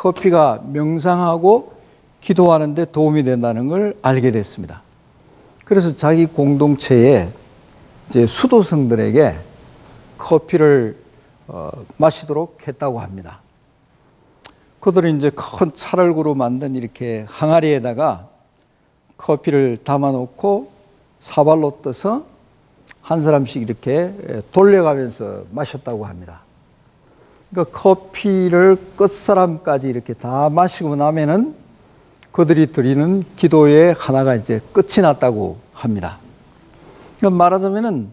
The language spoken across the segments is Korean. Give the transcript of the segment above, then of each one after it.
커피가 명상하고 기도하는 데 도움이 된다는 걸 알게 됐습니다. 그래서 자기 공동체에 이제 수도성들에게 커피를 마시도록 했다고 합니다. 그들은 이제 큰 찰흙으로 만든 이렇게 항아리에다가 커피를 담아놓고 사발로 떠서 한 사람씩 이렇게 돌려가면서 마셨다고 합니다. 그러니까 커피를 끝사람까지 이렇게 다 마시고 나면은 그들이 드리는 기도의 하나가 이제 끝이 났다고 합니다. 그러니까 말하자면은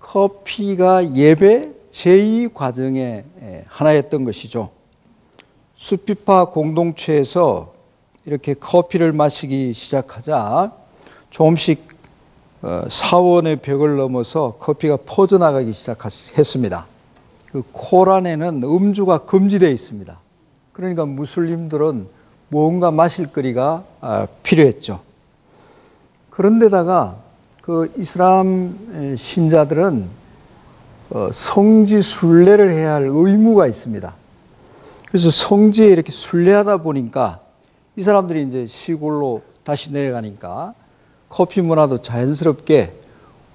커피가 예배 제2 과정의 하나였던 것이죠. 수피파 공동체에서 이렇게 커피를 마시기 시작하자 조금씩 사원의 벽을 넘어서 커피가 퍼져나가기 시작했습니다. 그 코란에는 음주가 금지되어 있습니다. 그러니까 무슬림들은 뭔가 마실 거리가 필요했죠. 그런데다가 그 이슬람 신자들은 성지 순례를 해야 할 의무가 있습니다. 그래서 성지에 이렇게 순례하다 보니까 이 사람들이 이제 시골로 다시 내려가니까 커피 문화도 자연스럽게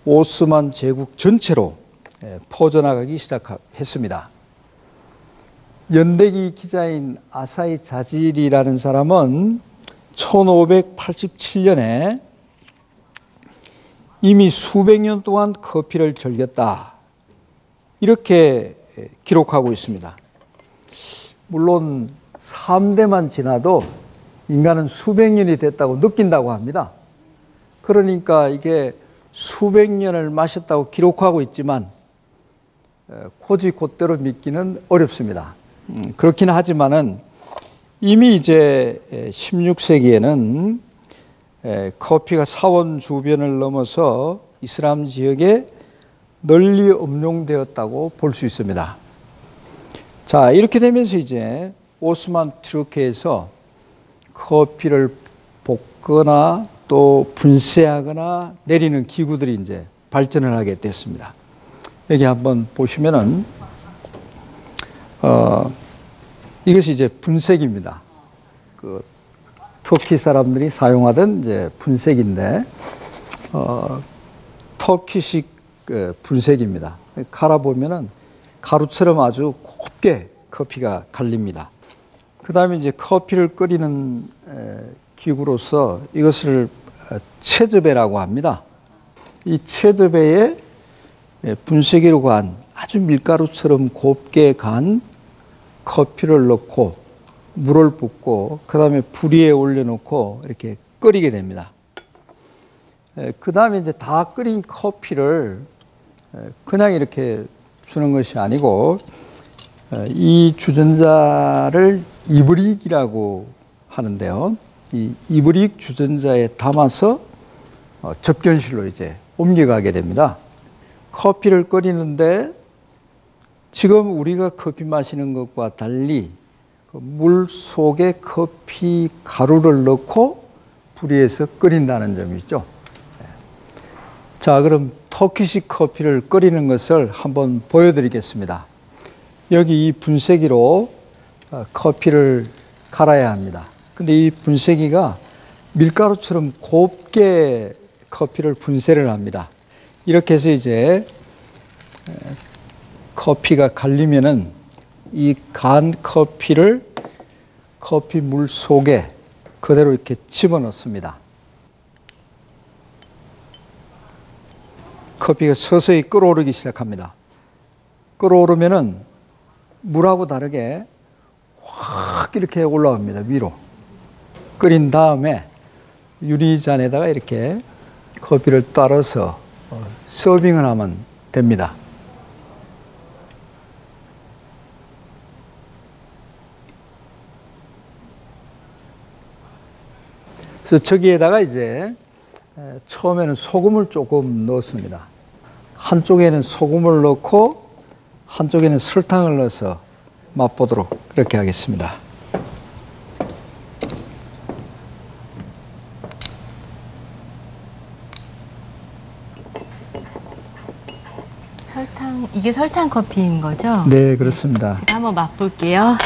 오스만 제국 전체로 퍼져나가기 시작했습니다. 연대기 기자인 아사히 자질이라는 사람은 1587년에 이미 수백 년 동안 커피를 즐겼다, 이렇게 기록하고 있습니다. 물론 3대만 지나도 인간은 수백 년이 됐다고 느낀다고 합니다. 그러니까 이게 수백 년을 마셨다고 기록하고 있지만 곧이곧대로 믿기는 어렵습니다. 그렇긴 하지만은 이미 이제 16세기에는 커피가 사원 주변을 넘어서 이슬람 지역에 널리 음용되었다고 볼 수 있습니다. 자, 이렇게 되면서 이제 오스만 투르크에서 커피를 볶거나 또 분쇄하거나 내리는 기구들이 이제 발전을 하게 됐습니다. 여기 한번 보시면은 이것이 이제 분쇄기입니다. 그 터키 사람들이 사용하던 이제 분쇄기인데 터키식 분쇄기입니다. 갈아 보면은 가루처럼 아주 곱게 커피가 갈립니다. 그 다음에 이제 커피를 끓이는 기구로서 이것을 채즙배라고 합니다. 이 채즙배에 분쇄기로 간 아주 밀가루처럼 곱게 간 커피를 넣고 물을 붓고 그 다음에 불 위에 올려놓고 이렇게 끓이게 됩니다. 그 다음에 이제 다 끓인 커피를 그냥 이렇게 주는 것이 아니고 이 주전자를 이브릭이라고 하는데요. 이 이브릭 주전자에 담아서 접견실로 이제 옮겨가게 됩니다. 커피를 끓이는데 지금 우리가 커피 마시는 것과 달리 물 속에 커피 가루를 넣고 불 위에서 끓인다는 점이 있죠. 자, 그럼 터키식 커피를 끓이는 것을 한번 보여드리겠습니다. 여기 이 분쇄기로 커피를 갈아야 합니다. 근데 이 분쇄기가 밀가루처럼 곱게 커피를 분쇄를 합니다. 이렇게 해서 이제 커피가 갈리면은 이 간 커피를 커피 물 속에 그대로 이렇게 집어넣습니다. 커피가 서서히 끓어오르기 시작합니다. 끓어오르면은 물하고 다르게 확 이렇게 올라옵니다. 위로. 끓인 다음에 유리잔에다가 이렇게 커피를 따라서 서빙을 하면 됩니다. 그래서 저기에다가 이제 처음에는 소금을 조금 넣었습니다. 한쪽에는 소금을 넣고 한쪽에는 설탕을 넣어서 맛보도록 그렇게 하겠습니다. 이게 설탕 커피인 거죠? 네, 그렇습니다. 제가 한번 맛볼게요.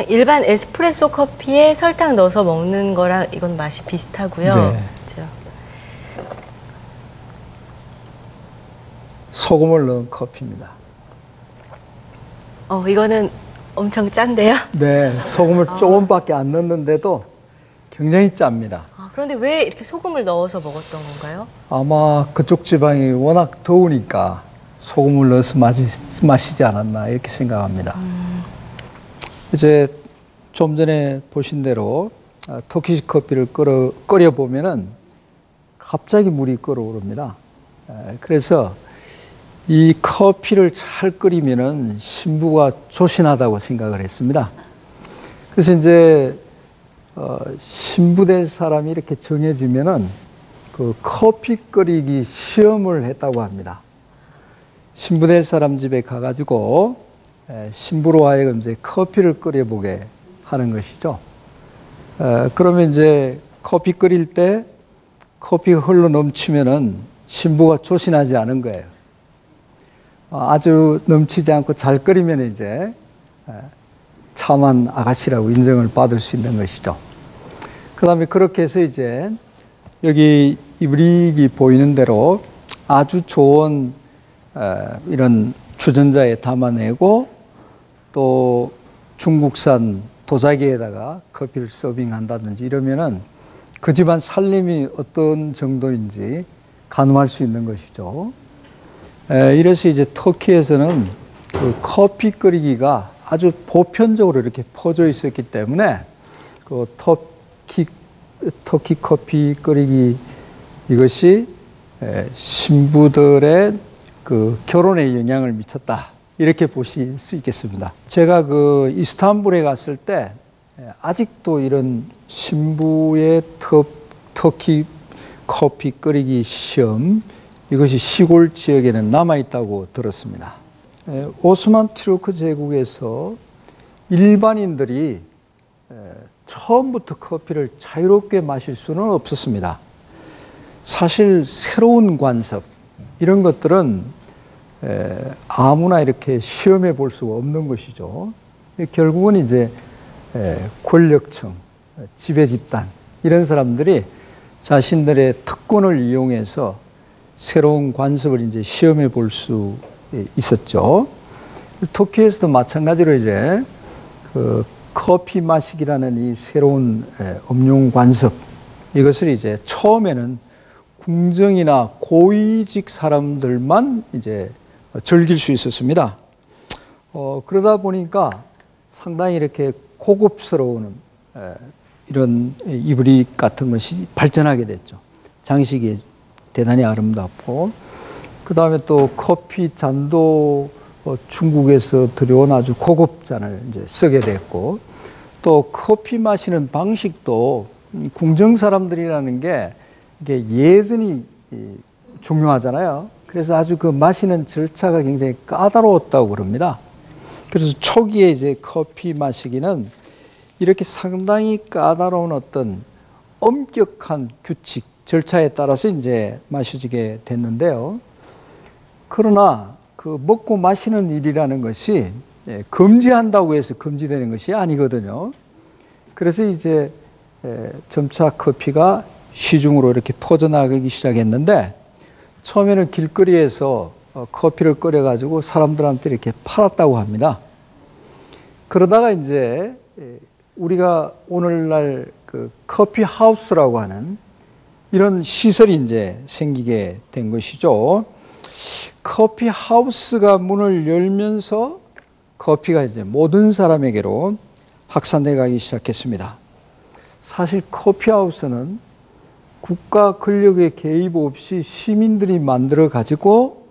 일반 에스프레소 커피에 설탕 넣어서 먹는 거랑 이건 맛이 비슷하고요. 네. 그렇죠? 소금을 넣은 커피입니다. 이거는 엄청 짠데요? 네, 소금을 조금밖에 안 넣는데도 굉장히 짭니다. 그런데 왜 이렇게 소금을 넣어서 먹었던 건가요? 아마 그쪽 지방이 워낙 더우니까 소금을 넣어서 마시지 않았나 이렇게 생각합니다. 이제 좀 전에 보신 대로 터키시 커피를 끓여 보면은 갑자기 물이 끓어오릅니다. 그래서 이 커피를 잘 끓이면은 신부가 조신하다고 생각을 했습니다. 그래서 이제 신부 될 사람이 이렇게 정해지면은 그 커피 끓이기 시험을 했다고 합니다. 신부 될 사람 집에 가가지고 신부로 하여금 이제 커피를 끓여보게 하는 것이죠. 그러면 이제 커피 끓일 때 커피가 흘러 넘치면은 신부가 조신하지 않은 거예요. 아주 넘치지 않고 잘 끓이면 이제 참한 아가씨라고 인정을 받을 수 있는 것이죠. 그 다음에 그렇게 해서 이제 여기 이브릭이 보이는 대로 아주 좋은 이런 주전자에 담아내고 또 중국산 도자기에다가 커피를 서빙한다든지 이러면은 그 집안 살림이 어떤 정도인지 가늠할 수 있는 것이죠. 이래서 이제 터키에서는 그 커피 끓이기가 아주 보편적으로 이렇게 퍼져 있었기 때문에 그 터키 커피 끓이기 이것이 신부들의 그 결혼에 영향을 미쳤다. 이렇게 보실 수 있겠습니다. 제가 그 이스탄불에 갔을 때 아직도 이런 신부의 터키 커피 끓이기 시험 이것이 시골 지역에는 남아있다고 들었습니다. 오스만 투르크 제국에서 일반인들이 처음부터 커피를 자유롭게 마실 수는 없었습니다. 사실 새로운 관습 이런 것들은 아무나 이렇게 시험해 볼 수가 없는 것이죠. 결국은 이제 권력층, 지배집단 이런 사람들이 자신들의 특권을 이용해서 새로운 관습을 이제 시험해 볼 수 있었죠. 터키에서도 마찬가지로 이제 그 커피 마시기라는 이 새로운 음용 관습 이것을 이제 처음에는 궁정이나 고위직 사람들만 이제 즐길 수 있었습니다. 그러다 보니까 상당히 이렇게 고급스러운 이런 이브릭 같은 것이 발전하게 됐죠. 장식이 대단히 아름답고 그 다음에 또 커피 잔도 중국에서 들여온 아주 고급 잔을 이제 쓰게 됐고 또 커피 마시는 방식도 궁정 사람들이라는 게 이게 예전이 중요하잖아요. 그래서 아주 그 마시는 절차가 굉장히 까다로웠다고 그럽니다. 그래서 초기에 이제 커피 마시기는 이렇게 상당히 까다로운 어떤 엄격한 규칙, 절차에 따라서 이제 마셔지게 됐는데요. 그러나 그 먹고 마시는 일이라는 것이 금지한다고 해서 금지되는 것이 아니거든요. 그래서 이제 점차 커피가 시중으로 이렇게 퍼져나가기 시작했는데 처음에는 길거리에서 커피를 끓여가지고 사람들한테 이렇게 팔았다고 합니다. 그러다가 이제 우리가 오늘날 그 커피 하우스라고 하는 이런 시설이 이제 생기게 된 것이죠. 커피 하우스가 문을 열면서 커피가 이제 모든 사람에게로 확산돼 가기 시작했습니다. 사실 커피 하우스는 국가 권력의 개입 없이 시민들이 만들어 가지고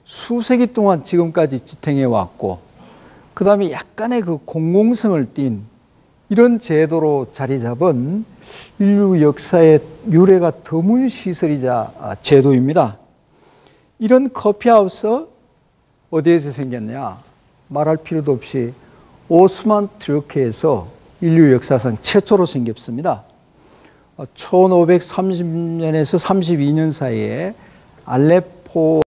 수세기 동안 지금까지 지탱해 왔고 그 다음에 약간의 그 공공성을 띤 이런 제도로 자리 잡은 인류 역사의 유래가 드문 시설이자 제도입니다. 이런 커피하우스 어디에서 생겼냐? 말할 필요도 없이 오스만 투르크에서 인류 역사상 최초로 생겼습니다. 1530년에서 32년 사이에 알레포 소